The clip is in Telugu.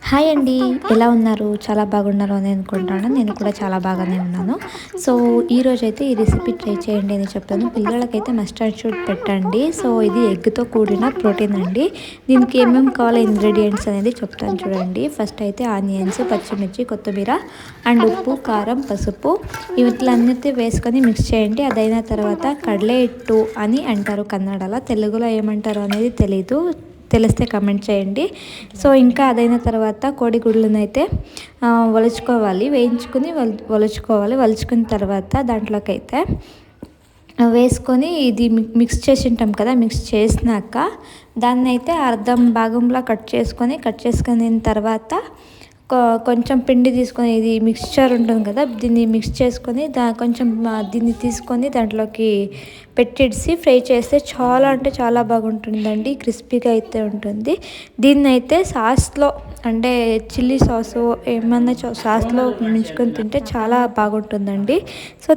హాయ్ అండి. ఎలా ఉన్నారు? చాలా బాగున్నారు అని అనుకుంటాను. నేను కూడా చాలా బాగానే ఉన్నాను. సో, ఈరోజైతే ఈ రెసిపీ ట్రై చేయండి అని చెప్తాను. పిల్లలకైతే మస్ట్ అండ్ షుడ్ పెట్టండి. సో, ఇది ఎగ్‌తో కూడిన ప్రోటీన్ అండి. దీనికి ఏమేమి కావాలో ఇంగ్రీడియంట్స్ అనేది చెప్తాను చూడండి. ఫస్ట్ అయితే ఆనియన్స్, పచ్చిమిర్చి, కొత్తిమీర అండ్ ఉప్పు, కారం, పసుపు వీటిలన్నిటి వేసుకొని మిక్స్ చేయండి. అదైన తర్వాత కడలే హిట్టు అని అంటారు కన్నడలో. తెలుగులో ఏమంటారో అనేది తెలీదు. తెలిస్తే కమెంట్ చేయండి. సో ఇంకా అదైన తర్వాత కోడిగుడ్లనైతే ఒలుచుకోవాలి, వేయించుకుని ఒలుచుకోవాలి. ఒలుచుకున్న తర్వాత దాంట్లోకైతే వేసుకొని ఇది మిక్స్ చేసి ఉంటాం కదా, మిక్స్ చేసినాక దాన్ని అయితే అర్ధం భాగంలో కట్ చేసుకున్న తర్వాత కొంచెం పిండి తీసుకొని, ఇది మిక్స్చర్ ఉంటుంది కదా, దీన్ని మిక్స్ చేసుకొని కొంచెం దీన్ని తీసుకొని దాంట్లోకి పెట్టేసి ఫ్రై చేస్తే చాలా అంటే చాలా బాగుంటుందండి. క్రిస్పీగా అయితే ఉంటుంది. దీన్ని అయితే సాస్లో అంటే చిల్లీ సాసు ఏమన్నా సాస్లో ముంచుకొని తింటే చాలా బాగుంటుందండి. సో